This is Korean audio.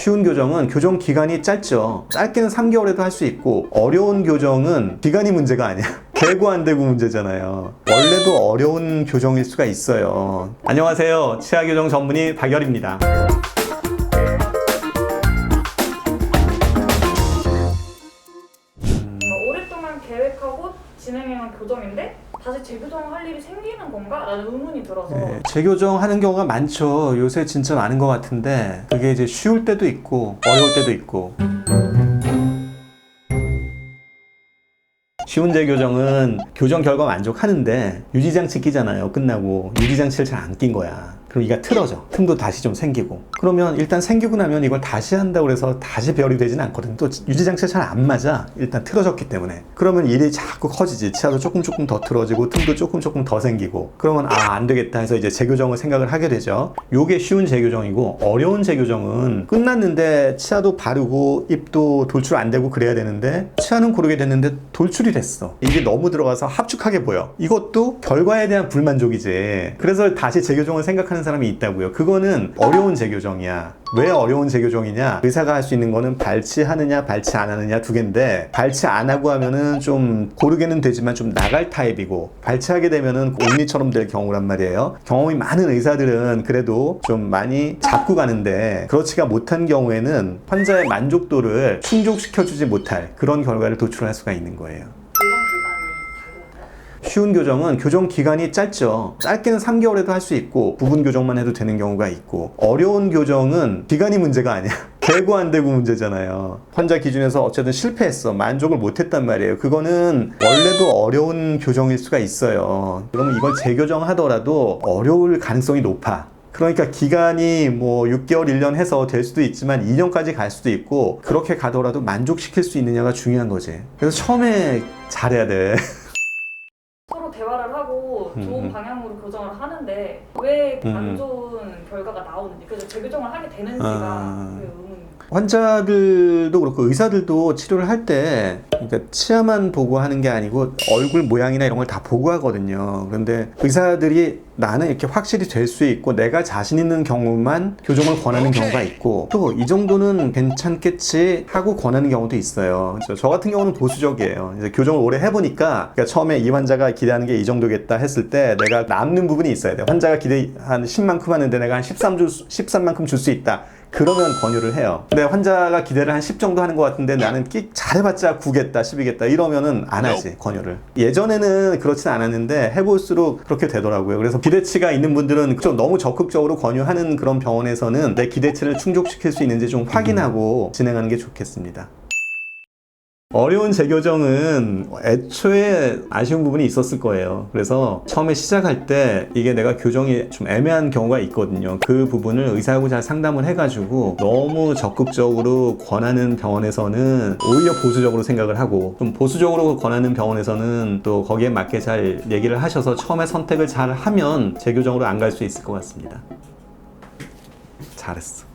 쉬운 교정은 교정 기간이 짧죠. 짧게는 3개월에도 할 수 있고, 어려운 교정은 기간이 문제가 아니야. 되고 안 되고 문제잖아요. 원래도 어려운 교정일 수가 있어요. 안녕하세요. 치아 교정 전문의 박열입니다. 오랫동안 계획하고 진행해온 교정인데 다시 재교정할 일이 생기는 건가? 라는 의문이 들어서. 네, 재교정하는 경우가 많죠. 요새 진짜 많은 것 같은데 그게 이제 쉬울 때도 있고 어려울 때도 있고. 쉬운 재교정은 교정 결과 만족하는데 유지장치 끼잖아요. 끝나고 유지장치를 잘 안 낀 거야. 그럼 이가 틀어져. 틈도 다시 좀 생기고. 그러면 일단 생기고 나면 이걸 다시 한다고 해서 다시 배열이 되진 않거든. 또 유지장치가 잘 안 맞아. 일단 틀어졌기 때문에. 그러면 일이 자꾸 커지지. 치아도 조금 더 틀어지고 틈도 조금 더 생기고. 그러면 안 되겠다 해서 이제 재교정을 생각을 하게 되죠. 요게 쉬운 재교정이고, 어려운 재교정은 끝났는데 치아도 바르고 입도 돌출 안 되고 그래야 되는데 치아는 고르게 됐는데 돌출이 됐어. 이게 너무 들어가서 합축하게 보여. 이것도 결과에 대한 불만족이지. 그래서 다시 재교정을 생각하는 사람이 있다고요. 그거는 어려운 재교정이야. 왜 어려운 재교정이냐? 의사가 할 수 있는 거는 발치하느냐 발치 안 하느냐 두 개인데, 발치 안 하고 하면은 좀 고르게는 되지만 좀 나갈 타입이고, 발치하게 되면은 옴니처럼 될 경우란 말이에요. 경험이 많은 의사들은 그래도 좀 많이 잡고 가는데, 그렇지가 못한 경우에는 환자의 만족도를 충족시켜주지 못할 그런 결과를 도출할 수가 있는 거예요. 쉬운 교정은 교정 기간이 짧죠. 짧게는 3개월에도 할 수 있고 부분 교정만 해도 되는 경우가 있고, 어려운 교정은 기간이 문제가 아니야. 되고 안 되고 문제잖아요. 환자 기준에서 어쨌든 실패했어. 만족을 못했단 말이에요. 그거는 원래도 어려운 교정일 수가 있어요. 그러면 이걸 재교정하더라도 어려울 가능성이 높아. 그러니까 기간이 뭐 6개월, 1년 해서 될 수도 있지만 2년까지 갈 수도 있고, 그렇게 가더라도 만족시킬 수 있느냐가 중요한 거지. 그래서 처음에 잘해야 돼. 서로 대화를 하고 좋은 방향으로 교정을 하는데 왜 안 좋은 결과가 나오는지, 그래서 재교정을 하게 되는지가 그 의문입니다. 환자들도 그렇고 의사들도 치료를 할 때 그러니까 치아만 보고 하는 게 아니고 얼굴 모양이나 이런 걸 다 보고 하거든요. 그런데 의사들이 나는 이렇게 확실히 될 수 있고 내가 자신 있는 경우만 교정을 권하는 경우가 있고, 또 이 정도는 괜찮겠지 하고 권하는 경우도 있어요. 저 같은 경우는 보수적이에요. 이제 교정을 오래 해보니까, 그러니까 처음에 이 환자가 기대하는 게 이 정도겠다 했을 때 내가 남는 부분이 있어야 돼요. 환자가 기대 한 10만큼 하는데 내가 한 13만큼 줄 수 있다. 그러면 권유를 해요. 근데 환자가 기대를 한 10 정도 하는 것 같은데 나는 잘해봤자 9겠다 10이겠다 이러면은 안 하지, 권유를. 예전에는 그렇진 않았는데 해볼수록 그렇게 되더라고요. 그래서 기대치가 있는 분들은 좀 너무 적극적으로 권유하는 그런 병원에서는 내 기대치를 충족시킬 수 있는지 좀 확인하고 진행하는 게 좋겠습니다. 어려운 재교정은 애초에 아쉬운 부분이 있었을 거예요. 그래서 처음에 시작할 때 이게 내가 교정이 좀 애매한 경우가 있거든요. 그 부분을 의사하고 잘 상담을 해가지고 너무 적극적으로 권하는 병원에서는 오히려 보수적으로 생각을 하고, 좀 보수적으로 권하는 병원에서는 또 거기에 맞게 잘 얘기를 하셔서 처음에 선택을 잘 하면 재교정으로 안 갈 수 있을 것 같습니다. 잘했어.